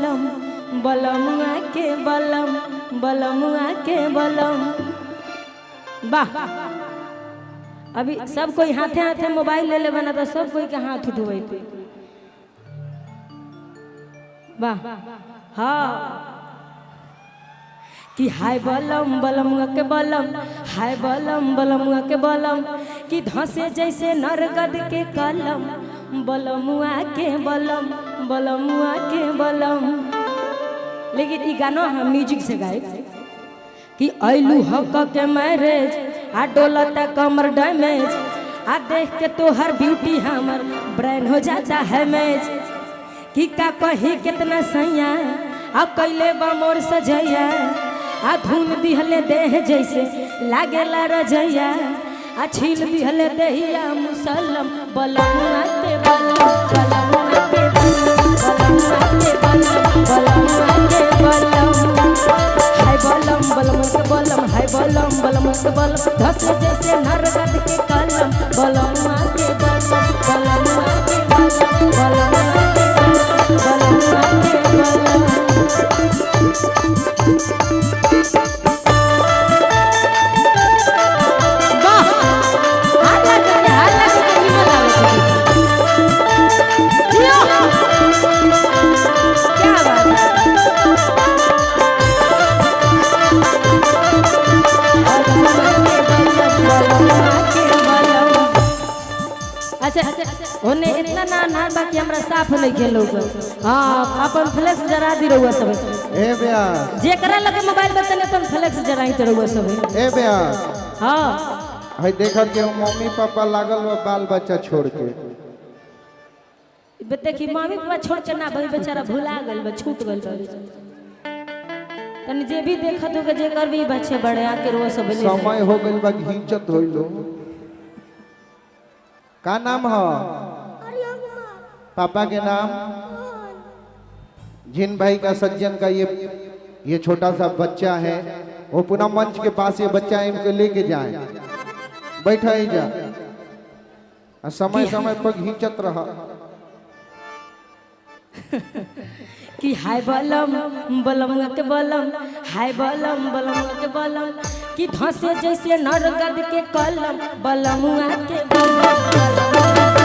बलम बलमुआ के बलम बलमुआ के बलम। वाह अभी सब कोई हाथे हाथे मोबाइल ले ले बना तो सब कोई के हाथ उठवे वाह हाँ कि हाय बलम बलमुआ के बलम हाय बलम बलमुआ के बलम कि धंसे जैसे नरगद के कलम बलमुआ के बलम बलमुआ के बलम। लेकिन ये गाना हम म्यूजिक से गाए कि ऐलू हक के मैरिज आ डोलता कमर डैमेज आ देख के तो हर ब्यूटी हमर ब्रेन हो जाता है मैच कि का कही कितना सैया आ कैले बा मोर सजैया आ धुन दिहले देह जैसे लागेला रजैया आ छील दिहले देहिया मुसलम बलमुआ के बलम बलमुआ के बलम बलमुआ के बलम हाय बलम बलमुआ के बलम हाय बलम बलमुआ के बलम धसे जैसे नरगद के कलम बलमुआ के बलम बलमुआ के बलम बलमुआ के बलम बलमुआ के बलम। ओने इतना ना बाकी हमरा साफ नहीं खेलो हां अपन फ्लेक्स जरा दी रहुआ सब ए बेया जेकरा लगे मोबाइल बतने तुम फ्लेक्स जराई त रहुआ सब ए बेया हां हई देखत के मम्मी पापा लागल बा बाल बच्चा छोड़ के देखी मम्मी पापा छोड़ के ना भाई बेचारा भुला गेल बा छूट गेल बा तनी जे भी देखत हो के जे कर भी बच्चे बड़े आके रो सब समय हो गेल बा घिंचत होइलो का नाम है पापा के नाम जिन भाई का सज्जन का ये छोटा सा बच्चा है वो पुनः मंच के पास ये बच्चा इनको लेके जाए बैठा ही जा समय समय पर घिंचत रहा कि हाय बलम बलमुआ के बलम हाय बलम बलमुआ के बलम कि धंसे जैसे नरगद के कलम बलमुआ के बलम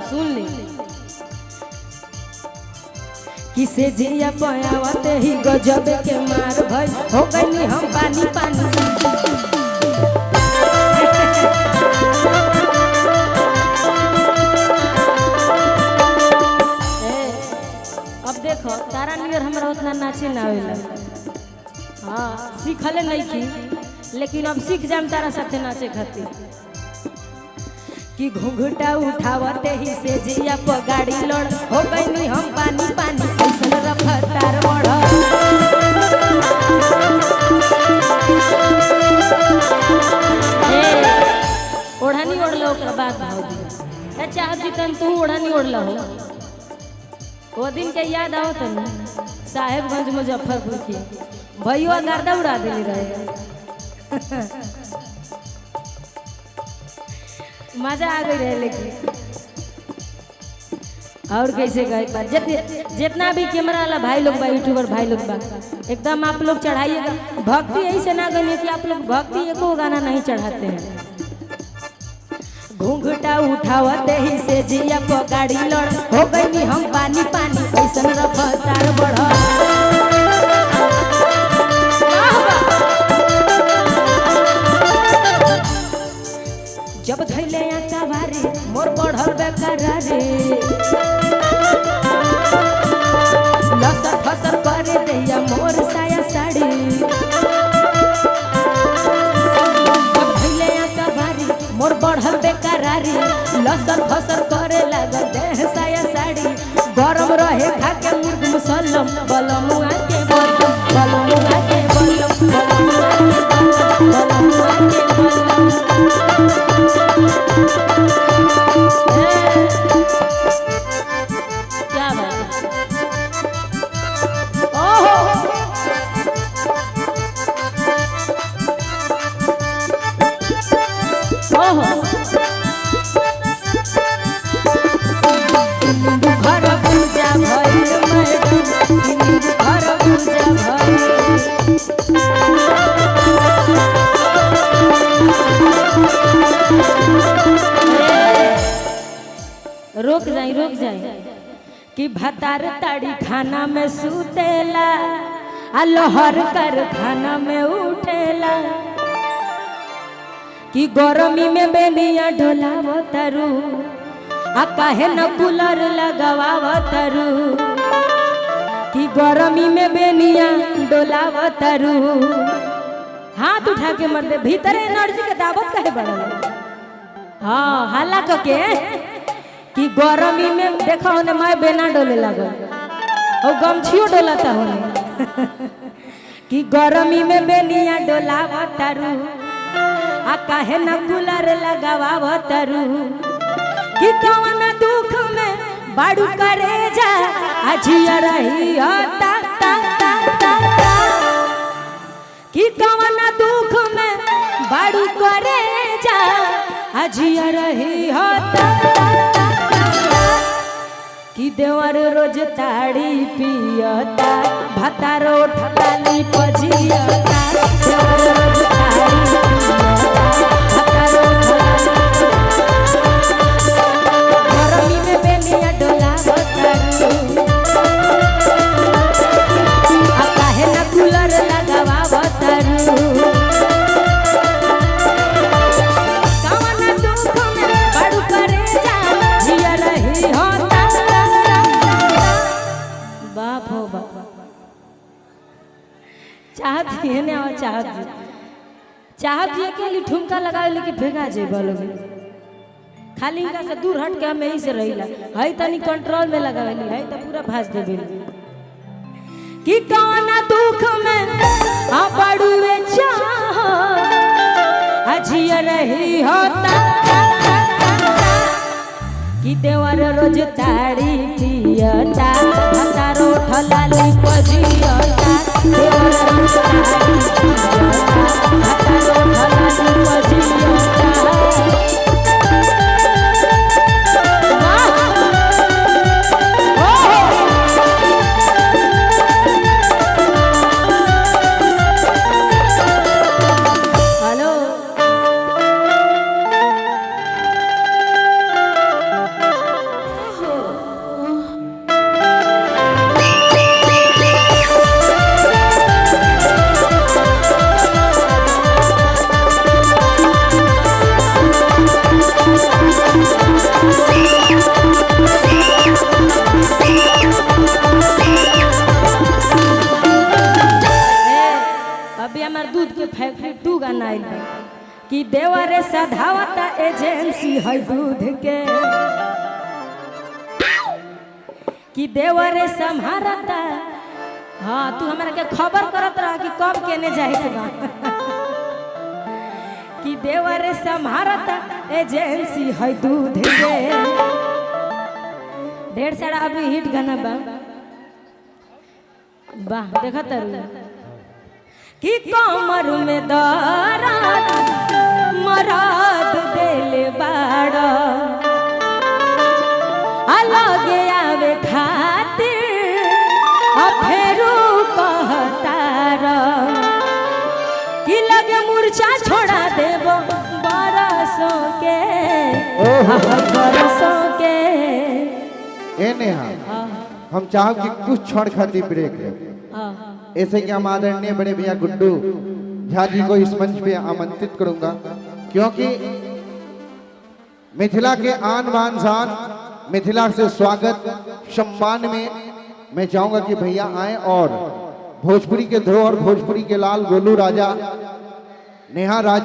सुन ले किसे जिया पयावते ही गजब के मार भई हो गई हम पानी पानी। अब देखो तारा नियर हमरा उतना नाचे ना आवेला हाँ सीखले नहीं थी लेकिन अब सीख जाम तारा साथे नाचे खातिर कि घुंघटा उठावते ही से जिया पर गाड़ी लड़ हो गई हम पानी पानी ऐसा रफ्तार बढ़ ओढ़नी ओढ़लो ओकर बाद भाव दिया चाहत जीतन तू ओढ़नी ओढ़ला हो वो दिन के याद आओ तनी साहेबगंज मुजफ्फरपुर की भैया गर्दा उड़ा देले रहे मजा आ गई रहे लेकिन और कैसे गए जितना भी कैमरा वाला भाई लोग बा यूट्यूबर भाई लोग बा एकदम आप लोग चढ़ाइएगा भक्ति ऐसे ना गए कि आप लोग भक्ति एको गाना नहीं चढ़ाते हैं घूंघटा उठावते ही से जिया पर गाड़ी लड़ हो गई हम पानी पानी ऐसा रफ्तार बढ़ जब धैले आकावारी मोर बढ़ल बेकरारी लसर फसर करे दैया मोर साया साड़ी रुक जाई कि भतार ताड़ी खाना में सुतेला आ लोहर कर खाना में उठेला कि गरमी में बेनिया ढोलावतरू आ काहे न कूलर लगावतरू कि गरमी में बेनिया डोलावतरू। हाथ उठा के मर दे भीतर एनर्जी के दावत काहे बढ़ल। हाँ हाला के कि गरमी में देखो होने मैं बेना डोले लागल और गमछियो डोलाता होने कि गरमी में बेनिया डोलावतरू आ काहे न कूलर लगावतरू कि कौन दुख में बाड़ू करे जा अजिया रही हो ता ता ता ता कि कौन दुख में बाड़ू करे जा अजिया रही हो ता कि देवर रोज ताड़ी पियता भतारो ठलाली पजियता देवर रोज ताड़ी पियता भतारो गरमी में बेनिया डोलावतरू आ काहे न कूलर लगावतरू कौन दुख में बड़ू करे जा जिया रही हो बाप हो बाप चाहती है ना चाहती है के लिए ठुमका लगा लेके भेगा जे बोलोगे खाली इनका से दूर हट के हम यही से रहिला है तनी कंट्रोल में लगावेली है तो पूरा भाज देबे कि कौन दुख में आ बड़ुए चाह अजिया रही होता कि देवर रोज ताड़ी पियता भतारो ठलाली पजियता देवर रोज ताड़ी पियता भतारो ठलाली पजियता। कि देवरे सधावता एजेंसी है दूध के कि देवरे संभारता। हाँ तू हमरा के खबर करत रहा कि कब केने जाए के बा कि देवरे संभारता एजेंसी है दूध के। ढेर सारा अभी हिट गाना बा वाह देखत कि कमर में दर्द मराद देले बाड़ा अलगे आवे खातिर फेरू कहतार कि लगे मूर्छा छोड़ा देबो बरसों के बरसों के। ए नेहा हम चाहब कि कुछ क्षण खातिर ब्रेक ले ऐसे कि हम आदरणीय बड़े भैया गुड्डू झा जी को इस मंच पे आमंत्रित करूंगा क्योंकि मिथिला के आन बान शान मिथिला से स्वागत सम्मान में मैं चाहूंगा कि भैया आए और भोजपुरी के ध्रुव और भोजपुरी के लाल गोलू राजा नेहा राज